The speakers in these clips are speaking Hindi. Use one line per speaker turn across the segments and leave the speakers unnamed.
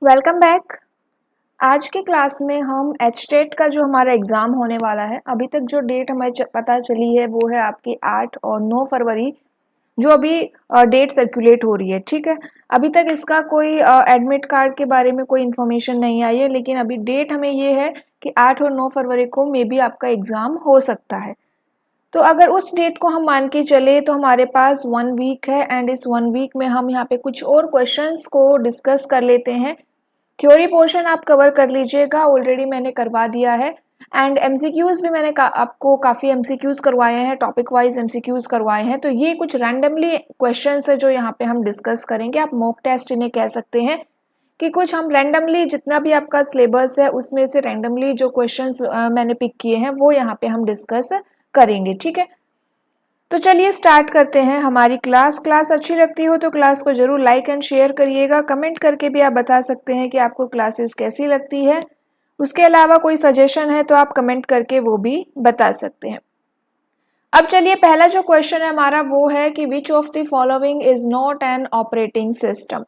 Welcome back. आज की क्लास में हम एचटेट का जो हमारा एग्ज़ाम होने वाला है, अभी तक जो डेट हमें पता चली है वो है आपकी 8 और 9 फरवरी, जो अभी डेट सर्कुलेट हो रही है। ठीक है, अभी तक इसका कोई एडमिट कार्ड के बारे में कोई इन्फॉर्मेशन नहीं आई है, लेकिन अभी डेट हमें ये है कि 8 और 9 फरवरी को मे बी आपका एग्ज़ाम हो सकता है। तो अगर उस डेट को हम मान के चले तो हमारे पास 1 वीक है, एंड इस 1 वीक में हम यहाँ पे कुछ और क्वेश्चंस को डिस्कस कर लेते हैं। थ्योरी पोर्शन आप कवर कर लीजिएगा, ऑलरेडी मैंने करवा दिया है। एंड एमसीक्यूज़ भी मैंने आपको काफ़ी एमसीक्यूज़ करवाए हैं, टॉपिक वाइज एमसीक्यूज़ करवाए हैं। तो ये कुछ रैंडमली क्वेश्चंस है जो यहाँ पे हम डिस्कस करेंगे। आप मॉक टेस्ट इन्हें कह सकते हैं कि कुछ हम रैंडमली, जितना भी आपका सिलेबस है उसमें से रैंडमली जो क्वेश्चंस मैंने पिक किए हैं वो यहाँ पे हम डिस्कस करेंगे। ठीक है, तो चलिए स्टार्ट करते हैं हमारी क्लास अच्छी लगती हो तो क्लास को जरूर लाइक एंड शेयर करिएगा। कमेंट करके भी आप बता सकते हैं कि आपको क्लासेस कैसी लगती है। उसके अलावा कोई सजेशन है तो आप कमेंट करके वो भी बता सकते हैं। अब चलिए, पहला जो क्वेश्चन है हमारा वो है कि विच of the following is not an operating system.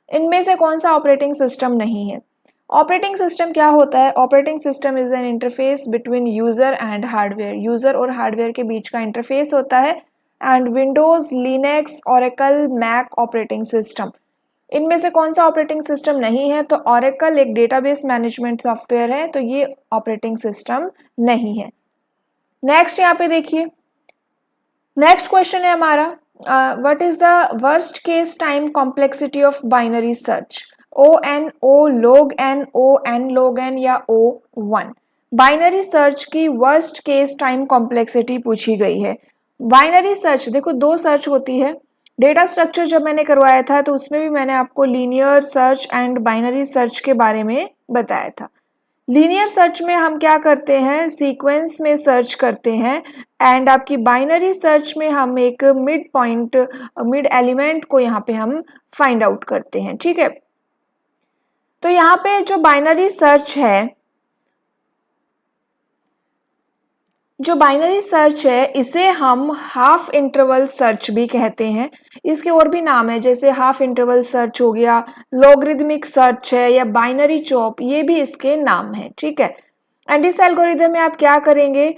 इनमें से कौन सा ऑपरेटिंग सिस्टम नहीं है। ऑपरेटिंग सिस्टम क्या होता है? Operating system is an interface between user and hardware. User और हार्डवेयर के बीच का इंटरफेस होता है। And Windows, Linux, Oracle, Mac operating system. इनमें से कौन सा ऑपरेटिंग सिस्टम नहीं है? तो ओरेकल एक डेटाबेस मैनेजमेंट सॉफ्टवेयर है, तो ये ऑपरेटिंग सिस्टम नहीं है। नेक्स्ट यहाँ पे देखिए, नेक्स्ट क्वेश्चन है हमारा, what is the worst case time complexity of binary search. O log n log n या O1। बाइनरी सर्च की वर्स्ट केस टाइम कॉम्प्लेक्सिटी पूछी गई है। बाइनरी सर्च, देखो दो सर्च होती है। डेटा स्ट्रक्चर जब मैंने करवाया था तो उसमें भी मैंने आपको linear search and binary search के बारे में बताया था। लीनियर सर्च में हम क्या करते हैं, सीक्वेंस में सर्च करते हैं। एंड आपकी बाइनरी सर्च में हम एक मिड पॉइंट, मिड एलिमेंट को यहाँ पे हम फाइंड आउट करते हैं। ठीक है, तो यहाँ पे जो बाइनरी सर्च है, इसे हम हाफ इंटरवल सर्च भी कहते हैं। इसके और भी नाम है, जैसे हाफ इंटरवल सर्च हो गया, लॉगरिदमिक सर्च है, या बाइनरी चॉप, ये भी इसके नाम है। ठीक है, एंड इस एल्गोरिदम में आप क्या करेंगे,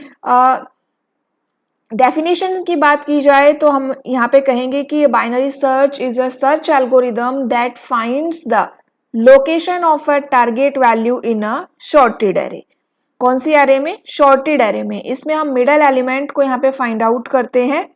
डेफिनेशन की बात की जाए तो हम यहाँ पे कहेंगे कि binary search is a search algorithm that finds the location of a target value in a shorted array. कौन सी एरे में? शॉर्टेड एरे में। इसमें हम मिडल एलिमेंट को यहाँ पे फाइंड आउट करते हैं।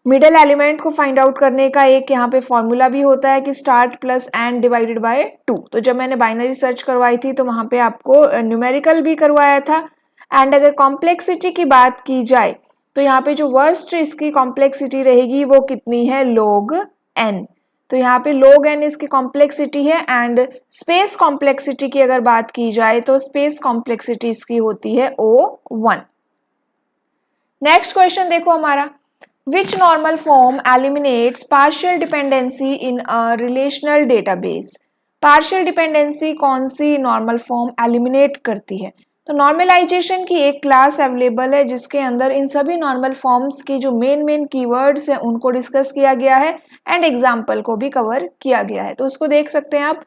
मिडल एलिमेंट को फाइंड आउट करने का एक यहाँ पे फॉर्मूला भी होता है कि start plus and divided by 2। तो जब मैंने बाइनरी सर्च करवाई थी तो वहां पे आपको न्यूमेरिकल भी करवाया था। एंड अगर कॉम्प्लेक्सिटी की बात की जाए तो यहाँ पे जो वर्स्ट इसकी कॉम्प्लेक्सिटी रहेगी वो कितनी है? log n। तो यहाँ पे log n इसकी कॉम्प्लेक्सिटी है। एंड स्पेस कॉम्प्लेक्सिटी की अगर बात की जाए तो स्पेस कॉम्प्लेक्सिटी इसकी होती है O1। नेक्स्ट क्वेश्चन देखो हमारा, विच normal form eliminates partial dependency इन अ रिलेशनल डेटाबेस। पार्शियल डिपेंडेंसी कौन सी नॉर्मल फॉर्म एलिमिनेट करती है? तो नॉर्मलाइजेशन की एक क्लास अवेलेबल है जिसके अंदर इन सभी नॉर्मल फॉर्म्स की जो मेन कीवर्ड्स हैं उनको डिस्कस किया गया है, एंड एग्जाम्पल को भी कवर किया गया है। तो उसको देख सकते हैं आप।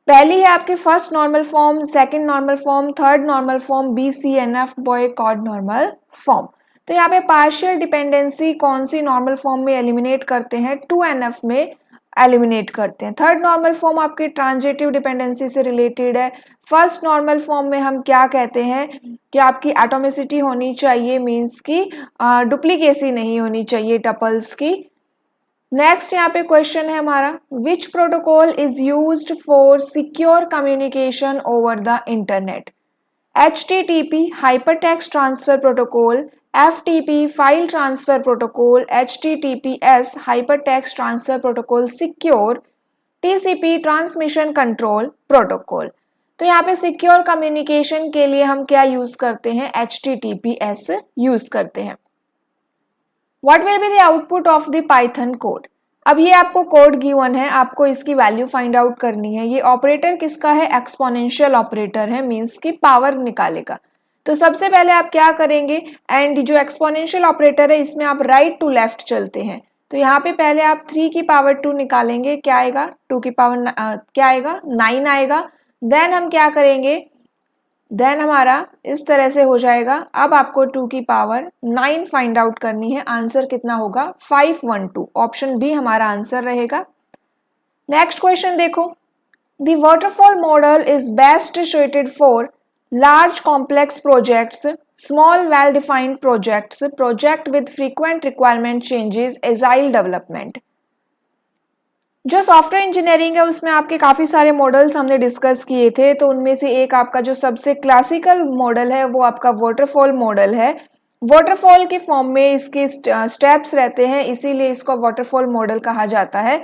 पहली है आपकी first normal form, second normal form, third normal form, BCNF Boyce Codd normal form. तो यहाँ पे पार्शियल डिपेंडेंसी कौन सी नॉर्मल फॉर्म में एलिमिनेट करते हैं? 2NF में एलिमिनेट करते हैं। थर्ड नॉर्मल फॉर्म आपकी ट्रांजिटिव डिपेंडेंसी से रिलेटेड है। फर्स्ट नॉर्मल फॉर्म में हम क्या कहते हैं कि आपकी एटोमिसिटी होनी चाहिए, मीन्स की डुप्लीकेसी नहीं होनी चाहिए टपल्स की। नेक्स्ट यहाँ पे क्वेश्चन है हमारा, विच protocol is used for secure communication over the internet. HTTP hypertext transfer protocol, FTP file transfer protocol, HTTPS hypertext transfer protocol secure, TCP transmission control protocol. तो यहाँ पे सिक्योर कम्युनिकेशन के लिए हम क्या यूज करते हैं? HTTPS यूज करते हैं। What will be the output of the Python code? अब ये आपको कोड गिवन है, आपको इसकी वैल्यू फाइंड आउट करनी है। ये ऑपरेटर किसका है? एक्सपोनेंशियल ऑपरेटर है, मींस की पावर निकालेगा। तो सबसे पहले आप क्या करेंगे, एंड जो एक्सपोनेंशियल ऑपरेटर है इसमें आप राइट टू लेफ्ट चलते हैं। तो यहाँ पे पहले आप 3 की पावर 2 निकालेंगे, क्या आएगा 2 की पावर क्या आएगा 9 आएगा। देन हम क्या करेंगे, देन हमारा इस तरह से हो जाएगा। अब आपको 2 की पावर 9 फाइंड आउट करनी है, आंसर कितना होगा 512, ऑप्शन बी हमारा आंसर रहेगा। नेक्स्ट क्वेश्चन देखो, the waterfall model is best suited for large complex projects, small well defined projects, project with frequent requirement changes, agile development. जो सॉफ्टवेयर इंजीनियरिंग है उसमें आपके काफ़ी सारे मॉडल्स हमने डिस्कस किए थे, तो उनमें से एक आपका जो सबसे क्लासिकल मॉडल है वो आपका वाटरफॉल मॉडल है। वाटरफॉल के फॉर्म में इसके स्टेप्स रहते हैं, इसीलिए इसको वाटरफॉल मॉडल कहा जाता है।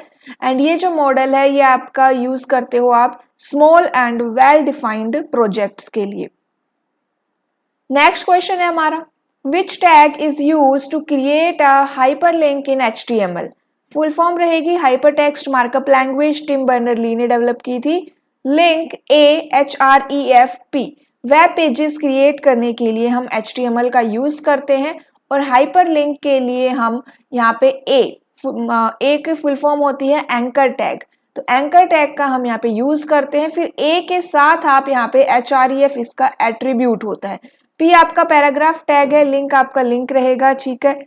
एंड ये जो मॉडल है ये आपका यूज करते हो आप small and well defined projects के लिए। नेक्स्ट क्वेश्चन है हमारा, which tag is use to create a hyperlink in HTML। Full form रहेगी hyper text markup language, Tim Berners Lee ने डेवलप की थी। Link AHREFP, web pages create करने के लिए हम HTML का यूज करते हैं, और हाइपर लिंक के लिए हम यहाँ पे ए की फुल फॉर्म होती है एंकर टैग, तो एंकर टैग का हम यहाँ पे यूज करते हैं। फिर ए के साथ आप यहाँ पे HREF इसका एट्रीब्यूट होता है, पी आपका पैराग्राफ टैग है, लिंक आपका लिंक रहेगा, ठीक है।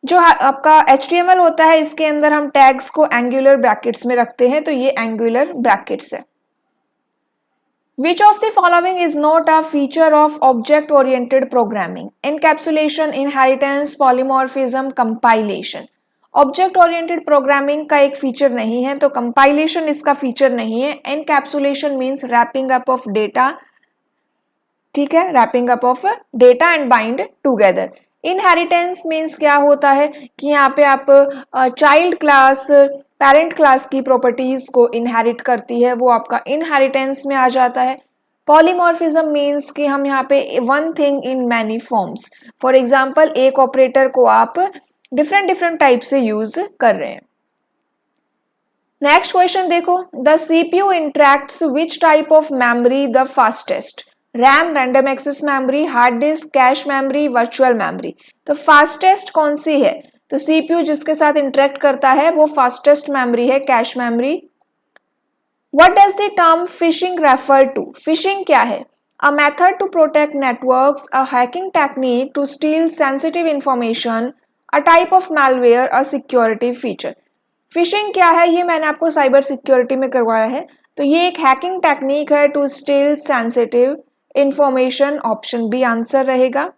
जो आपका HTML होता है इसके अंदर हम टैग्स को एंगुलर ब्रैकेट्स में रखते हैं, तो ये एंगुलर ब्रैकेट्स है। Which of the following is not a feature of object-oriented programming? Encapsulation, inheritance, polymorphism, compilation. Object oriented programming का एक फीचर नहीं है, तो कंपाइलेशन इसका फीचर नहीं है। Encapsulation means wrapping up of data, ठीक है, wrapping up of data and bind together. Inheritance means क्या होता है कि यहाँ पे आप चाइल्ड क्लास पेरेंट क्लास की प्रॉपर्टीज को इनहेरिट करती है, वो आपका इनहेरिटेंस में आ जाता है। पॉलीमॉर्फिज्म मीन्स कि हम यहाँ पे one thing in many forms, for example एक ऑपरेटर को आप डिफरेंट टाइप से यूज कर रहे हैं। नेक्स्ट क्वेश्चन देखो, the CPU interacts which type of memory the fastest. RAM, random access memory, hard disk, cache memory, virtual memory. तो फास्टेस्ट कौन सी है, तो CPU जिसके साथ इंटरेक्ट करता है वो फास्टेस्ट मेमोरी है, cache memory. What does the term phishing refer to. Phishing क्या है, a method to protect networks, a hacking technique to steal sensitive information, a type of malware, a security feature. Phishing क्या है, ये मैंने आपको साइबर सिक्योरिटी में करवाया है, तो ये एक हैकिंग टेक्निक है to steal sensitive information, option B answer रहेगा।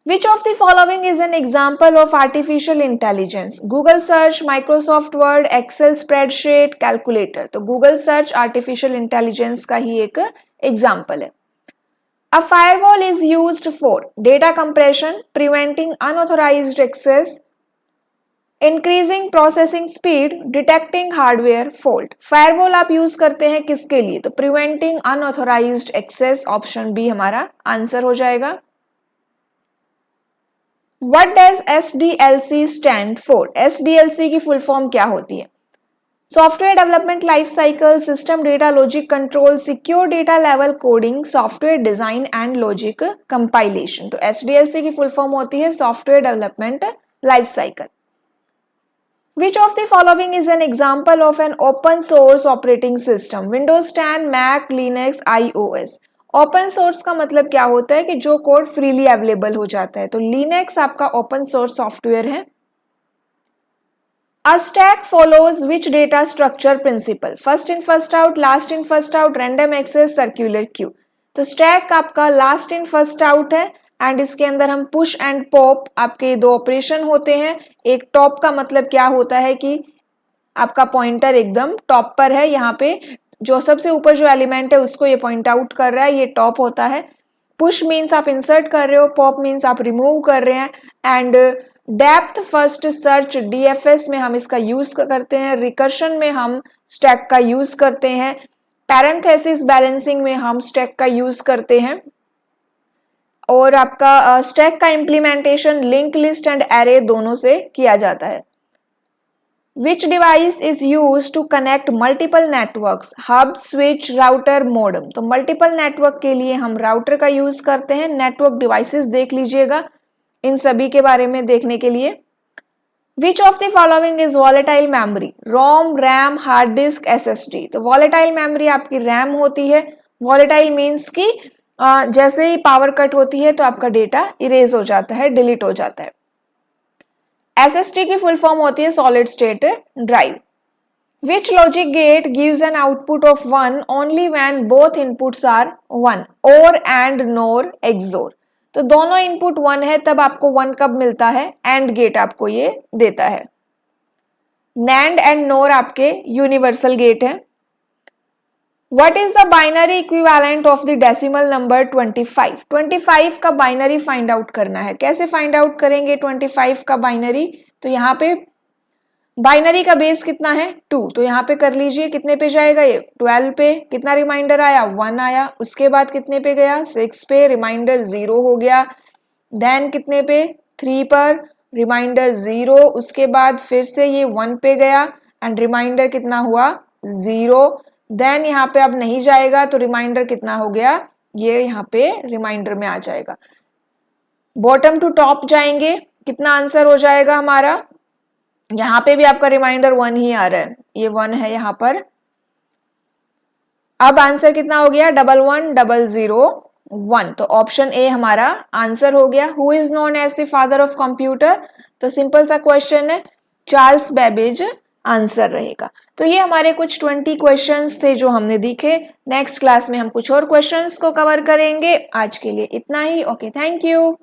Which of the following is an example of artificial intelligence? Google search, Microsoft Word, Excel spreadsheet, calculator। तो Google search artificial intelligence का ही एक एग्जाम्पल है। A firewall is used for data compression, preventing unauthorized access, increasing processing speed, detecting hardware fault। Firewall आप यूज करते हैं किसके लिए, तो preventing unauthorized access, option B हमारा आंसर हो जाएगा। What does SDLC stand for? SDLC की फुल फॉर्म क्या होती है, software development life cycle, system data logic control, secure data level coding, software design and logic compilation. तो SDLC की फुल फॉर्म होती है software development life cycle. Which of the following is an example of an open source operating system? Windows 10, Mac, Linux, iOS। Open source का मतलब क्या होता है कि जो कोड फ्रीली अवेलेबल हो जाता है, तो लिनक्स आपका ओपन सोर्स सॉफ्टवेयर है। A stack follows which data structure principle? First in first out, last in first out, random access, circular queue। तो स्टैक आपका लास्ट इन फर्स्ट आउट है, एंड इसके अंदर हम पुश एंड पॉप आपके दो ऑपरेशन होते हैं। एक टॉप का मतलब क्या होता है कि आपका पॉइंटर एकदम टॉप पर है, यहाँ पे जो सबसे ऊपर जो एलिमेंट है उसको ये पॉइंट आउट कर रहा है, ये टॉप होता है। पुश मीन्स आप इंसर्ट कर रहे हो, पॉप मीन्स आप रिमूव कर रहे हैं। And depth first search DFS में हम इसका यूज करते हैं, रिकर्शन में हम स्टैक का यूज करते हैं, पैरेंथेसिस बैलेंसिंग में हम स्टैक का यूज करते हैं, और आपका स्टैक का implementation link list and array दोनों से किया जाता है। Which device is used to connect multiple networks? Hub, switch, router, modem। तो मल्टीपल नेटवर्क के लिए हम राउटर का यूज करते हैं। नेटवर्क डिवाइसेस देख लीजिएगा, इन सभी के बारे में देखने के लिए। Which of the following is volatile memory? ROM, RAM, hard disk, SSD। तो वॉलेटाइल मेमोरी आपकी रैम होती है। वॉलेटाइल मीन्स कि जैसे ही पावर कट होती है तो आपका डेटा इरेज हो जाता है, डिलीट हो जाता है। SSD की फुल फॉर्म होती है solid state drive. Which logic gate gives an output of 1 only when both inputs are 1? OR, AND, NOR, XOR। तो दोनों इनपुट 1 है तब आपको 1 कब मिलता है? AND गेट आपको ये देता है। NAND एंड NOR आपके यूनिवर्सल गेट है। What is the binary equivalent of the decimal number 25? 25 का बाइनरी फाइंड आउट करना है। कैसे फाइंड आउट करेंगे 25 का बाइनरी? तो यहाँ पे बाइनरी का बेस कितना है? 2। तो यहाँ पे कर लीजिए, कितने पे जाएगा ये? 12 पे। कितना रिमाइंडर आया? 1 आया। उसके बाद कितने पे गया? 6 पे, रिमाइंडर 0 हो गया। देन कितने पे? 3 पर, रिमाइंडर 0। उसके बाद फिर से ये 1 पे गया एंड रिमाइंडर कितना हुआ? 0। देन यहाँ पे अब नहीं जाएगा तो रिमाइंडर कितना हो गया? ये यहाँ पे रिमाइंडर में आ जाएगा। बॉटम टू टॉप जाएंगे, कितना आंसर हो जाएगा हमारा? यहाँ पे भी आपका रिमाइंडर 1 ही आ रहा है, ये 1 है यहाँ पर। अब आंसर कितना हो गया? 11101। तो ऑप्शन ए हमारा आंसर हो गया। Who is known as the father of computer? तो सिंपल सा क्वेश्चन है, चार्ल्स बेबेज आंसर रहेगा। तो ये हमारे कुछ 20 क्वेश्चंस थे जो हमने देखे। नेक्स्ट क्लास में हम कुछ और क्वेश्चंस को कवर करेंगे। आज के लिए इतना ही। Okay, thank you.